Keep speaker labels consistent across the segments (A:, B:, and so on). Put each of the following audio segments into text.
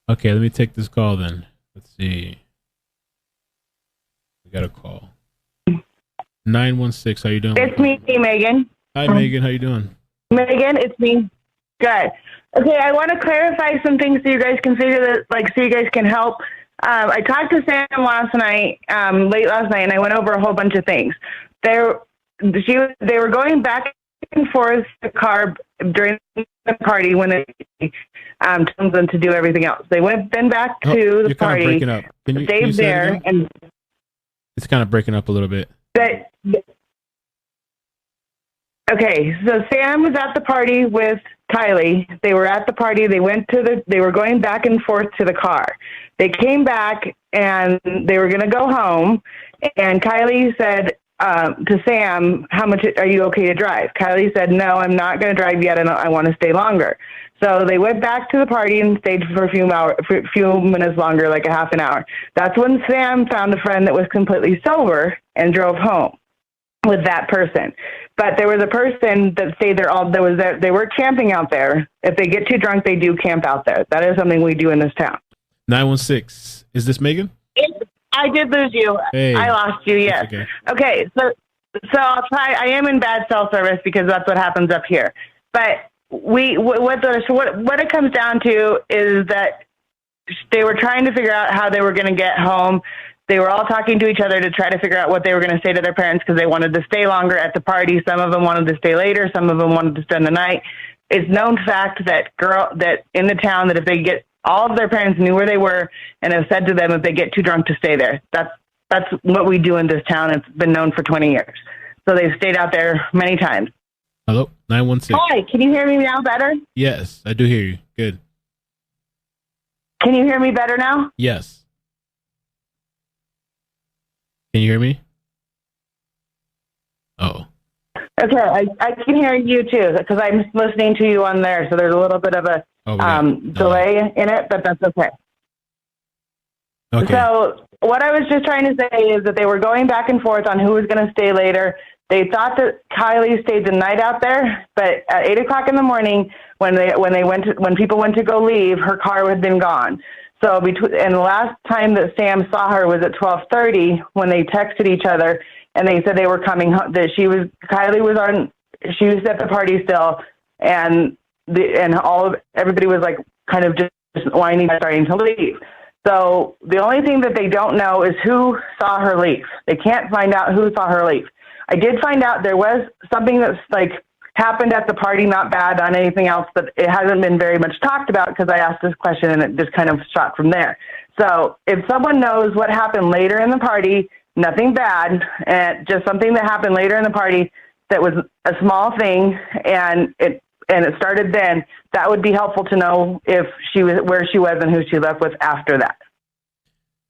A: Okay, let me take this call then. Let's see. We got a call. 916. How you doing?
B: It's me, Megan.
A: Hi, Megan. How you doing?
B: Megan, it's me. Good. Okay, I want to clarify some things so you guys can figure that, so you guys can help. I talked to Sam last night, late last night, and I went over a whole bunch of things. They were going back and forth the car during the party when they told them to do everything else. They went then back to the
A: you're
B: party.
A: Kind of breaking up. Can you say
B: there, and
A: it's kind of breaking up a little bit.
B: Okay, so Sam was at the party with Kylie. They were at the party. They were going back and forth to the car. They came back and they were going to go home. And Kylie said to Sam, "How much are you okay to drive?" Kylie said, "No, I'm not going to drive yet. I want to stay longer." So they went back to the party and stayed for a few minutes longer, like a half an hour. That's when Sam found a friend that was completely sober and drove home with that person. But there was a person that stayed there they were camping out there. If they get too drunk, they do camp out there. That is something we do in this town.
A: 916. Is this Megan?
B: I did lose you.
A: Hey.
B: I lost you, yes. Okay, so I'll try. I am in bad cell service because that's what happens up here. But what it comes down to is that they were trying to figure out how they were going to get home. They were all talking to each other to try to figure out what they were going to say to their parents because they wanted to stay longer at the party. Some of them wanted to stay later. Some of them wanted to spend the night. It's known fact that in the town that if they get all of their parents knew where they were and have said to them if they get too drunk to stay there. That's what we do in this town. It's been known for 20 years. So they've stayed out there many times.
A: Hello, 916.
B: Hi, can you hear me now better?
A: Yes, I do hear you. Good.
B: Can you hear me better now?
A: Yes. Can you hear me? Oh.
B: Okay, I can hear you too because I'm listening to you on there. So there's a little bit of a delay in it, but that's okay.
A: Okay.
B: So what I was just trying to say is that they were going back and forth on who was going to stay later. They thought that Kylie stayed the night out there, but at 8:00 in the morning, when people went to go leave, her car had been gone. So and the last time that Sam saw her was at 12:30 when they texted each other, and they said they were coming home. That she was at the party still, and everybody was like kind of just whining, starting to leave. So the only thing that they don't know is who saw her leave. They can't find out who saw her leave. I did find out there was something that's happened at the party, not bad on anything else, but it hasn't been very much talked about because I asked this question and it just kind of shot from there. So if someone knows what happened later in the party, nothing bad, and just something that happened later in the party that was a small thing and it started then, that would be helpful to know where she was and who she left with after that.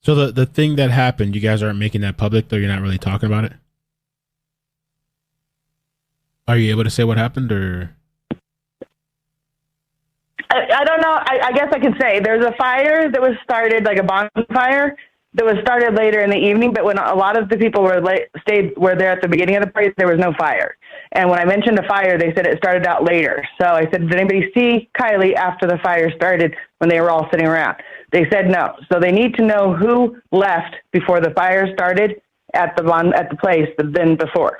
A: So the thing that happened, you guys aren't making that public, though? You're not really talking about it? Are you able to say what happened, or?
B: I don't know. I guess I can say there's a fire that was started, like a bonfire that was started later in the evening. But when a lot of the people were there at the beginning of the party, there was no fire. And when I mentioned a fire, they said it started out later. So I said, did anybody see Kylie after the fire started when they were all sitting around? They said no. So they need to know who left before the fire started at the place then before.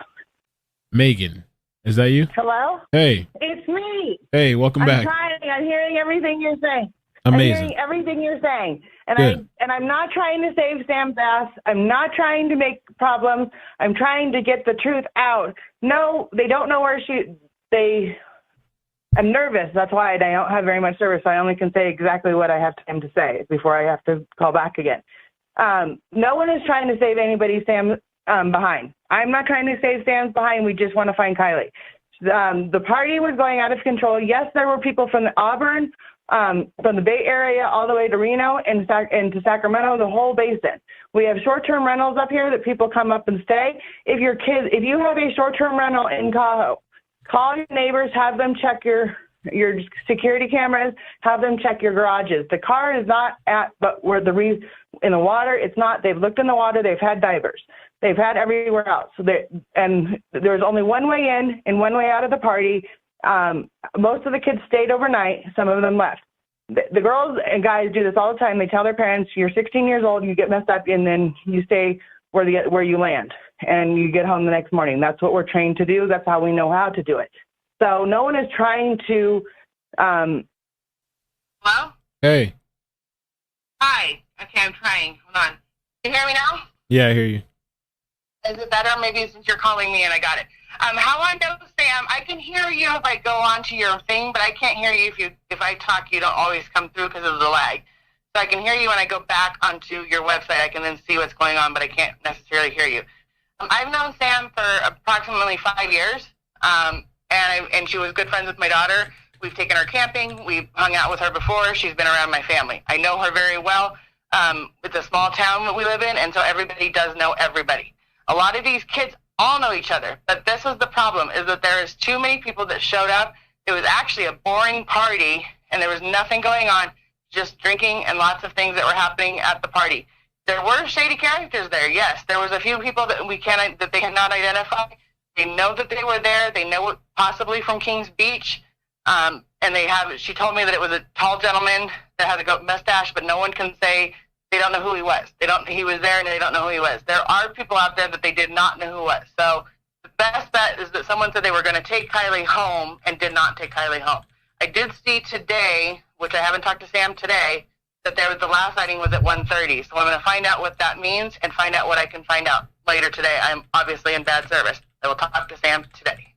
A: Megan. Is that you?
B: Hello?
A: Hey.
B: It's me.
A: Hey, welcome back.
B: I'm hearing everything you're saying.
A: Amazing.
B: I'm hearing everything you're saying.
A: Good.
B: I'm not trying to save Sam's ass. I'm not trying to make problems. I'm trying to get the truth out. No, they don't know where I'm nervous. That's why I don't have very much service. So I only can say exactly what I have time to say before I have to call back again. No one is trying to save anybody Sam behind. I'm not trying to save Sam's behind. We just want to find Kylie. The party was going out of control. Yes, there were people from the Auburn, from the Bay Area, all the way to Reno and to Sacramento, the whole basin. We have short-term rentals up here that people come up and stay. If you have a short-term rental in Tahoe, call your neighbors, have them check your security cameras, have them check your garages. The car is not in the water. It's not. They've looked in the water. They've had divers. They've had everywhere else. And there's only one way in and one way out of the party. Most of the kids stayed overnight. Some of them left. The girls and guys do this all the time. They tell their parents, "You're 16 years old, you get messed up, and then you stay where you land, and you get home the next morning." That's what we're trained to do. That's how we know how to do it. So no one is trying to.
C: Hello?
A: Hey.
C: Hi. Okay, I'm trying. Hold on. Can you hear me now?
A: Yeah, I hear you.
C: Is it better? Maybe since you're calling me and I got it. How I know, Sam, I can hear you if I go onto your thing, but I can't hear you if I talk. You don't always come through because of the lag. So I can hear you when I go back onto your website. I can then see what's going on, but I can't necessarily hear you. I've known Sam for approximately 5 years, and she was good friends with my daughter. We've taken her camping. We've hung out with her before. She's been around my family. I know her very well. It's a small town that we live in, and so everybody does know everybody. A lot of these kids all know each other, but this was the problem, is that there is too many people that showed up. It was actually a boring party, and there was nothing going on, just drinking and lots of things that were happening at the party. There were shady characters there, yes. There was a few people that they cannot identify. They know that they were there. They know it possibly from Kings Beach. And she told me that it was a tall gentleman that had a goat mustache, but no one can say they don't know who he was. He was there and they don't know who he was. There are people out there that they did not know who was. So the best bet is that someone said they were going to take Kylie home and did not take Kylie home. I did see today, which I haven't talked to Sam today, that the last sighting was at 1:30. So I'm going to find out what that means and find out what I can find out later today. I'm obviously in bad service. I will talk to Sam today.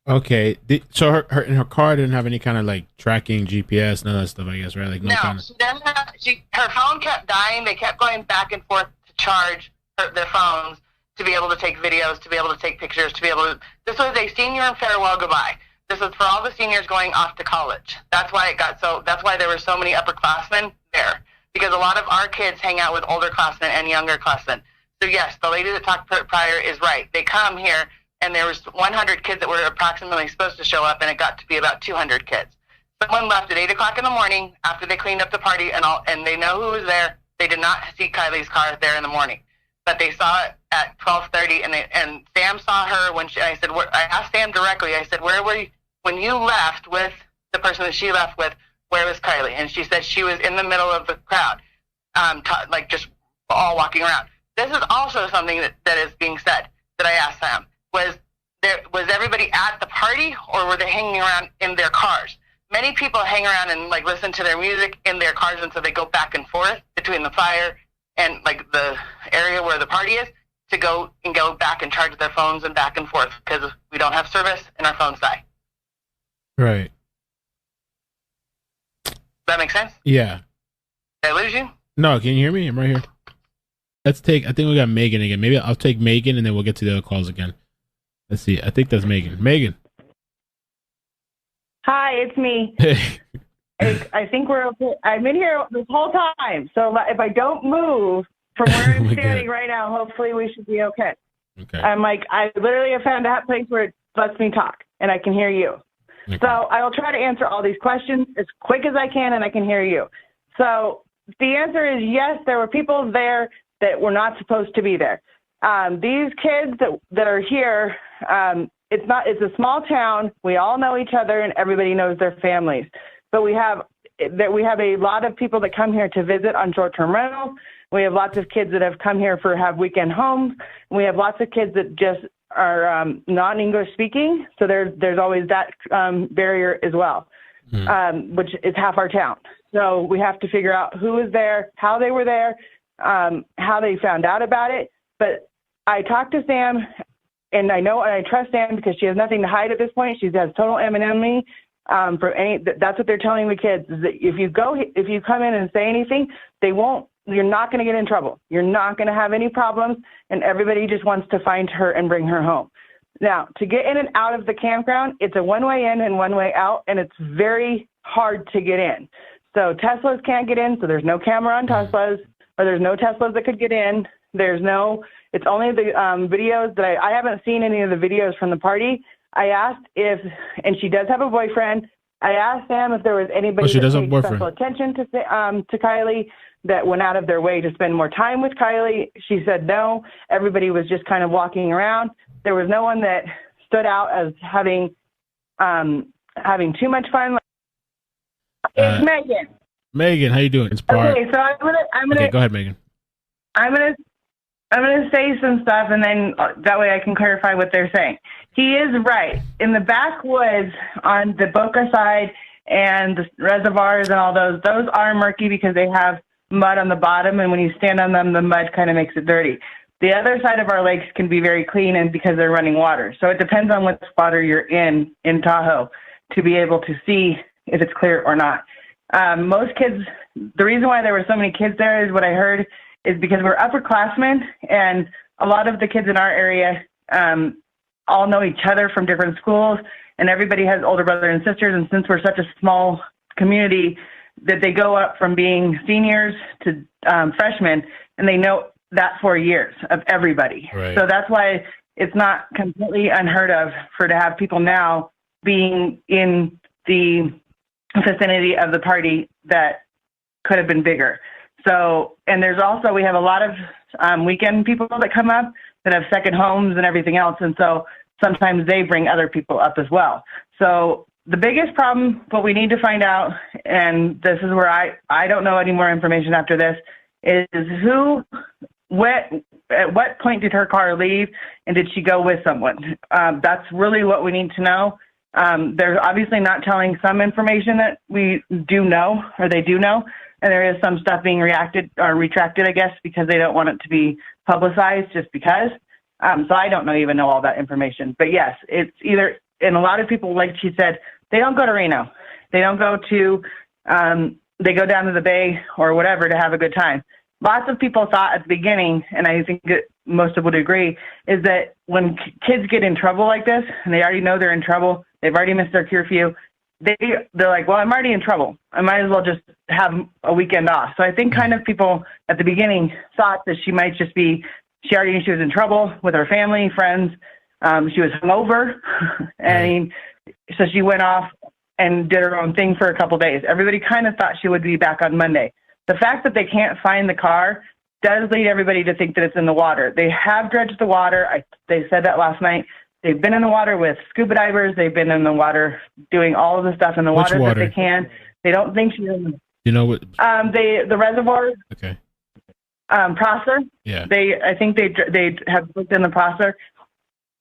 A: Okay, so her in her car didn't have any kind of like tracking GPS, none of that stuff, I guess, right? Like
C: no,
A: kind of...
C: she doesn't have. Her phone kept dying. They kept going back and forth to charge their phones to be able to take videos, to be able to take pictures, to be able to. This was a senior and farewell goodbye. This was for all the seniors going off to college. That's why That's why there were so many upperclassmen there, because a lot of our kids hang out with older classmen and younger classmen. So yes, the lady that talked prior is right. They come here. And there was 100 kids that were approximately supposed to show up, and it got to be about 200 kids. Someone left at 8 o'clock in the morning after they cleaned up the party, and they know who was there. They did not see Kylie's car there in the morning, but they saw it at 12:30, and Sam saw her when I said, I asked Sam directly, I said, where were you when you left with the person that she left with, where was Kylie? And she said she was in the middle of the crowd, like just all walking around. This is also something that is being said that I asked Sam. Was everybody at the party, or were they hanging around in their cars? Many people hang around and like listen to their music in their cars, and so they go back and forth between the fire and like the area where the party is to go back and charge their phones and back and forth because we don't have service and our phones die.
A: Right.
C: Does that make sense?
A: Yeah.
C: Did I lose you?
A: No, can you hear me? I'm right here. I think we got Megan again. Maybe I'll take Megan and then we'll get to the other calls again. Let's see. I think that's Megan. Megan.
B: Hi, it's me. I think we're okay. I've been here this whole time, so if I don't move from where I'm standing right now, hopefully we should be okay.
A: Okay.
B: I literally have found a place where it lets me talk, and I can hear you. Okay. So I will try to answer all these questions as quick as I can, and I can hear you. So the answer is yes, there were people there that were not supposed to be there. These kids that are here, it's a small town. We all know each other, and everybody knows their families. But we have a lot of people that come here to visit on short-term rentals. We have lots of kids that have come here have weekend homes. We have lots of kids that just are non-English speaking. So there's always that barrier as well, which is half our town. So we have to figure out who was there, how they were there, how they found out about it. But I talked to Sam, and I trust Sam because she has nothing to hide at this point. She has total anonymity. That's what they're telling the kids, is that if you come in and say anything, you're not going to get in trouble. You're not going to have any problems, and everybody just wants to find her and bring her home. Now, to get in and out of the campground, it's a one-way in and one-way out, and it's very hard to get in. So Teslas can't get in, so there's no camera on Teslas, or there's no Teslas that could get in. It's only the videos that I haven't seen any of the videos from the party. I asked and she does have a boyfriend. I asked Sam if there was anybody that paid special attention to Kylie, that went out of their way to spend more time with Kylie. She said no. Everybody was just kind of walking around. There was no one that stood out as having too much fun. It's Megan.
A: Megan, how you doing? It's Bart.
B: Okay, so I'm gonna.
A: Okay, go ahead, Megan.
B: I'm gonna say some stuff, and then that way I can clarify what they're saying. He is right. In the backwoods on the Boca side and the reservoirs and all those are murky because they have mud on the bottom, and when you stand on them, the mud kind of makes it dirty. The other side of our lakes can be very clean, and because they're running water. So it depends on what spotter you're in Tahoe to be able to see if it's clear or not. Most kids, the reason why there were so many kids there is what I heard is because we're upperclassmen, and a lot of the kids in our area all know each other from different schools, and everybody has older brothers and sisters. And since we're such a small community, that they go up from being seniors to freshmen, and they know that 4 years of everybody.
A: Right.
B: So that's why it's not completely unheard of to have people now being in the vicinity of the party that could have been bigger. So, and there's also, we have a lot of weekend people that come up that have second homes and everything else. And so sometimes they bring other people up as well. So the biggest problem, what we need to find out, and this is where I don't know any more information after this, is at what point did her car leave, and did she go with someone? That's really what we need to know. They're obviously not telling some information that we do know, or they do know, and there is some stuff being retracted, I guess, because they don't want it to be publicized just because. So I don't even know all that information. But yes, it's either, and a lot of people, like she said, they don't go to Reno. They don't go to, they go down to the Bay or whatever to have a good time. Lots of people thought at the beginning, and I think that most of would agree, is that when kids get in trouble like this, and they already know they're in trouble, they've already missed their curfew, they're like, well, I'm already in trouble. I might as well just have a weekend off. So I think kind of people at the beginning thought that she might just be, she already knew she was in trouble with her family, friends. She was hungover, and so she went off and did her own thing for a couple days. Everybody kind of thought she would be back on Monday. The fact that they can't find the car does lead everybody to think that it's in the water. They have dredged the water. They said that last night. They've been in the water with scuba divers. They've been in the water doing all of the stuff in the water that they can. They don't think she's in the...
A: You know what?
B: The reservoir.
A: Okay.
B: Prosser.
A: Yeah.
B: I think they have looked in the Prosser,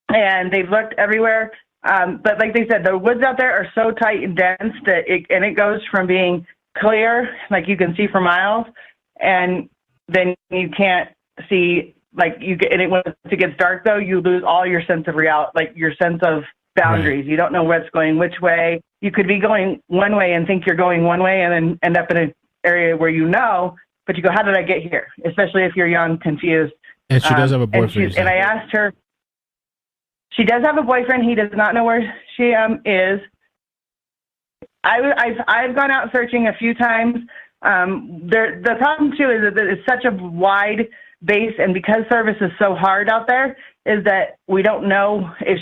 B: and they've looked everywhere. But like they said, the woods out there are so tight and dense that it goes from being clear, like you can see for miles, and then you can't see, like once it gets dark though, you lose all your sense of reality, like your sense of boundaries. Right. You don't know what's going which way. You could be going one way and think you're going one way, and then end up in an area where but you go, how did I get here? Especially if you're young, confused.
A: And she does have a boyfriend.
B: And I asked her, she does have a boyfriend. He does not know where she is. I've gone out searching a few times. The problem too is that it's such a wide base, and because service is so hard out there, is that we don't know if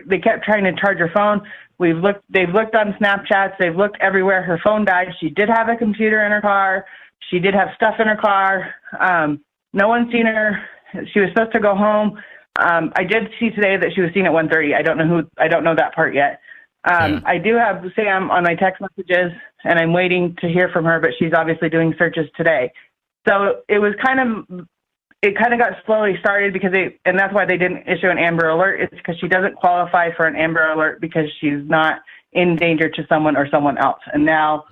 B: they kept trying to charge her phone. They've looked on Snapchats. They've looked everywhere. Her phone died. She did have a computer in her car. She did have stuff in her car. No one's seen her. She was supposed to go home. I did see today that she was seen at 1:30. I don't know that part yet. I do have Sam on my text messages, and I'm waiting to hear from her, but she's obviously doing searches today. So it kind of got slowly started and that's why they didn't issue an Amber Alert. It's because she doesn't qualify for an Amber Alert because she's not in danger to someone or someone else. And now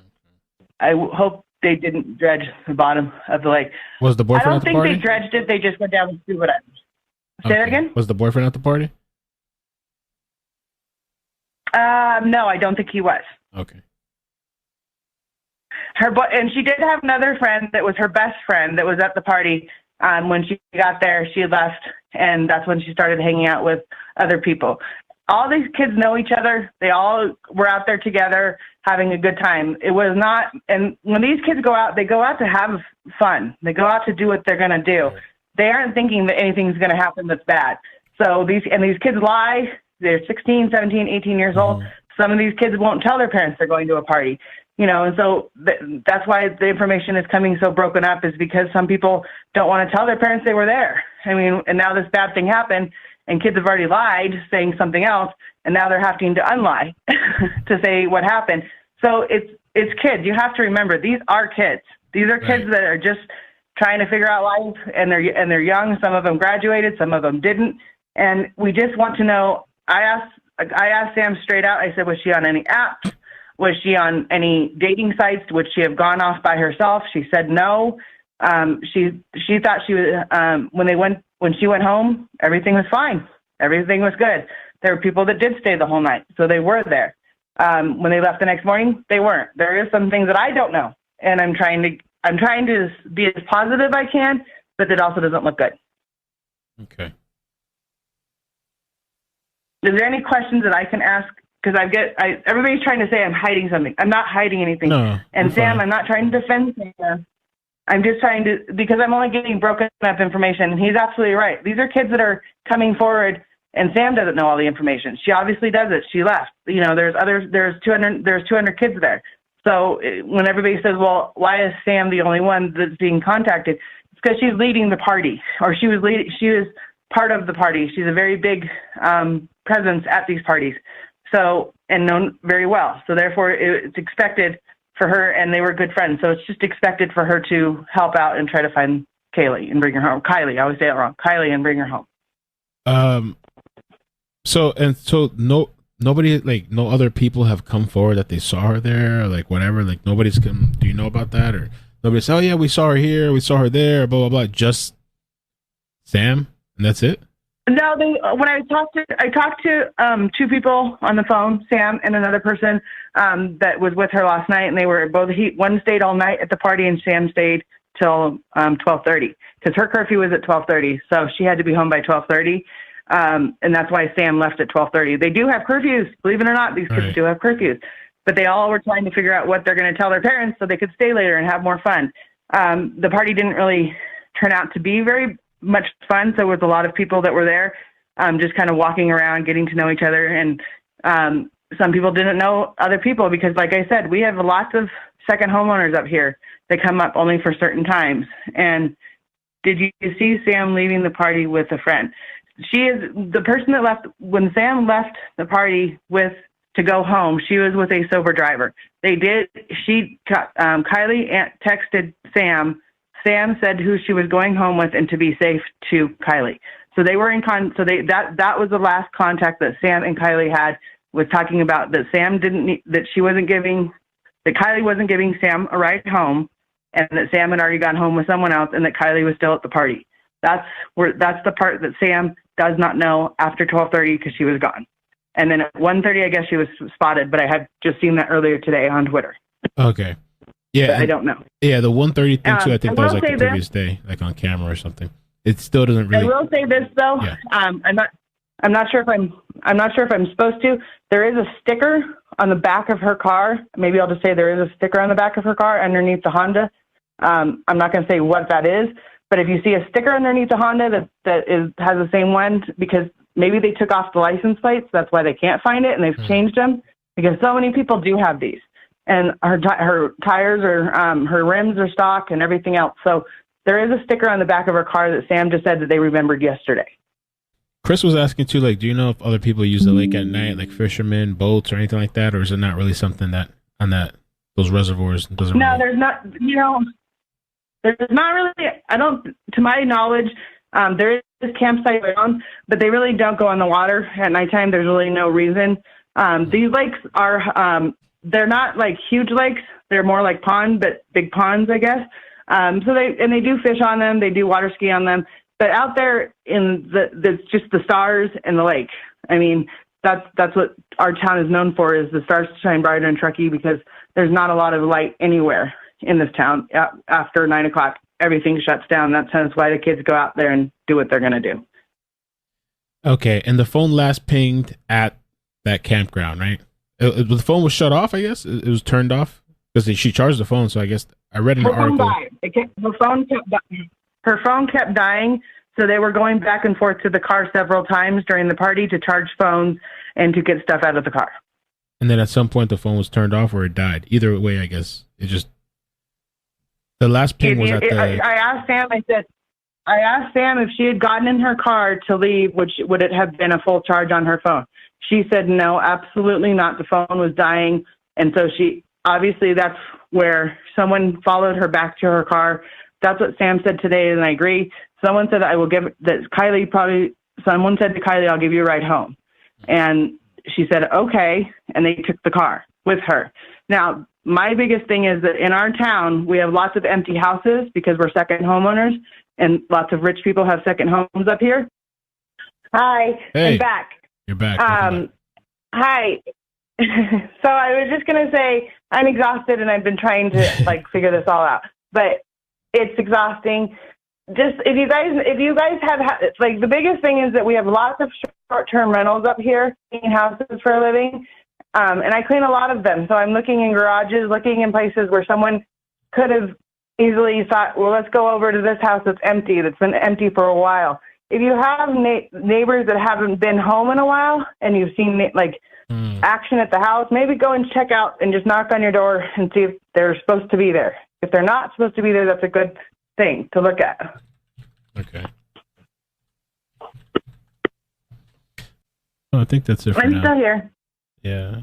B: I hope they didn't dredge the bottom of the lake.
A: Was the boyfriend at the party?
B: I don't think they dredged it. They just went down and scuba dived. Say that again?
A: Was the boyfriend at the party?
B: No, I don't think he was.
A: Okay.
B: And she did have another friend that was her best friend that was at the party. When she got there, she left, and that's when she started hanging out with other people. All these kids know each other. They all were out there together having a good time. It was not, and when these kids go out, they go out to have fun. They go out to do what they're going to do. They aren't thinking that anything's going to happen that's bad. So these kids lie. They're 16, 17, 18 years old. Some of these kids won't tell their parents they're going to a party, and so that's why the information is coming so broken up, is because some people don't want to tell their parents they were there. I mean, and now this bad thing happened, and kids have already lied saying something else, and now they're having to unlie to say what happened. So it's it's kids. You have to remember, these are kids. These are kids that are just trying to figure out life, and they're young. Some of them graduated, some of them didn't, and we just want to know. I asked Sam straight out. I said, was she on any apps? Was she on any dating sites? Would she have gone off by herself? She said no. She thought she was when she went home, everything was fine. Everything was good. There were people that did stay the whole night, so they were there. When they left the next morning, they weren't. There is some things that I don't know, and I'm trying to be as positive I can, but it also doesn't look good.
A: Okay.
B: Is there any questions that I can ask? Because everybody's trying to say I'm hiding something. I'm not hiding anything.
A: No,
B: and Sam,
A: fine.
B: I'm not trying to defend Sam. I'm just trying to, because I'm only getting broken up information, and he's absolutely right. These are kids that are coming forward, and Sam doesn't know all the information. She obviously does it. She left. You know, there's 200 kids there. So when everybody says, well, why is Sam the only one that's being contacted? It's because she's leading the party, or she was part of the party. She's a very big presence at these parties, so, and known very well. So therefore, it's expected for her, and they were good friends. So it's just expected for her to help out and try to find Kaylee and bring her home. Kylie, I always say it wrong. Kylie, and bring her home.
A: So nobody, like, no other people have come forward that they saw her there, or like whatever. Like, nobody's come. Do you know about that? Or nobody said, oh yeah, we saw her here, we saw her there, blah blah blah. Just Sam, and that's it.
B: No, when I talked to two people on the phone, Sam and another person that was with her last night, and they were both. One stayed all night at the party, and Sam stayed till 12:30 because her curfew was at 12:30, so she had to be home by 12:30, and that's why Sam left at 12:30. They do have curfews, believe it or not. These kids do have curfews, but they all were trying to figure out what they're going to tell their parents so they could stay later and have more fun. The party didn't really turn out to be very much fun. So it was a lot of people that were there, just kind of walking around, getting to know each other. And some people didn't know other people because, like I said, we have lots of second homeowners up here that come up only for certain times. And did you see Sam leaving the party with a friend? She is the person that left when Sam left the party to go home. She was with a sober driver. Kylie texted Sam. Sam said who she was going home with and to be safe to Kylie. So they were that was the last contact that Sam and Kylie had, was talking about that Kylie wasn't giving Sam a ride home, and that Sam had already gone home with someone else, and that Kylie was still at the party. That's the part that Sam does not know after 12:30 because she was gone. And then at 1:30, I guess she was spotted, but I had just seen that earlier today on Twitter. Okay.
A: Yeah,
B: I don't know.
A: Yeah, the 1:30 thing too. I think that was like the previous day, like on camera or something. It still doesn't really.
B: I will say this though. Yeah. I'm not sure if I'm supposed to. There is a sticker on the back of her car. Maybe I'll just say there is a sticker on the back of her car underneath the Honda. I'm not going to say what that is, but if you see a sticker underneath the Honda that has the same one, because maybe they took off the license plates, that's why they can't find it, and they've changed them because so many people do have these. And her tires her rims are stock and everything else. So there is a sticker on the back of her car that Sam just said that they remembered yesterday.
A: Chris was asking too, like, do you know if other people use the lake at night, like fishermen, boats, or anything like that, or is it not really something that on those reservoirs doesn't? No,
B: there's not. There's not really. I don't, to my knowledge, there is campsite around, but they really don't go on the water at nighttime. There's really no reason. These lakes are. They're not like huge lakes. They're more like ponds, but big ponds, I guess. So they do fish on them. They do water ski on them. But out there it's just the stars and the lake. I mean, that's what our town is known for, is the stars shine brighter in Truckee, because there's not a lot of light anywhere in this town. After 9 o'clock, everything shuts down. That's why the kids go out there and do what they're going to do.
A: Okay. And the phone last pinged at that campground, right? The phone was shut off, I guess. It was turned off because she charged the phone. So I guess I read in the article.
B: Her phone kept dying. So they were going back and forth to the car several times during the party to charge phones and to get stuff out of the car.
A: And then at some point the phone was turned off or it died. Either way, I guess it just, the last ping was at the.
B: I asked Sam if she had gotten in her car to leave, would it have been a full charge on her phone? She said no, absolutely not. The phone was dying, and so obviously that's where someone followed her back to her car. That's what Sam said today, and I agree. Someone said someone said to Kylie, I'll give you a ride home. And she said, okay, and they took the car with her. Now, my biggest thing is that in our town, we have lots of empty houses because we're second homeowners, and lots of rich people have second homes up here. Hi,
A: hey,
B: I'm back.
A: You're back.
B: Hi. So I was just going to say I'm exhausted, and I've been trying to figure this all out, but it's exhausting. Just if you guys have the biggest thing is that we have lots of short-term rentals up here, cleaning houses for a living, and I clean a lot of them. So I'm looking in garages, looking in places where someone could have easily thought, well, let's go over to this house that's empty, that's been empty for a while. If you have neighbors that haven't been home in a while and you've seen action at the house, maybe go and check out and just knock on your door and see if they're supposed to be there. If they're not supposed to be there, that's a good thing to look at.
A: Okay. Well, I think that's it for
B: I'm
A: now.
B: still here.
A: Yeah.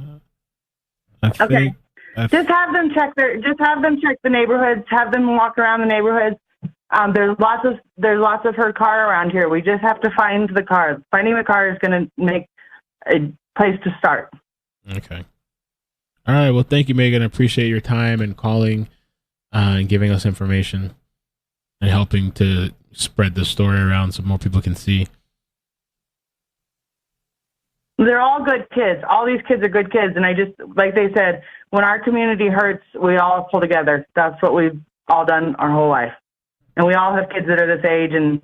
B: Just have them check the neighborhoods. Have them walk around the neighborhoods. There's lots of her car around here. We just have to find the car. Finding the car is going to make a place to start.
A: Okay. All right. Well, thank you, Megan. I appreciate your time and calling and giving us information and helping to spread the story around so more people can see.
B: They're all good kids. All these kids are good kids. And I just, like they said, when our community hurts, we all pull together. That's what we've all done our whole life. And we all have kids that are this age, and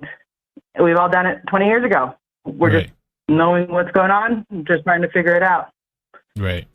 B: we've all done it 20 years ago. We're just knowing what's going on, just trying to figure it out.
A: Right.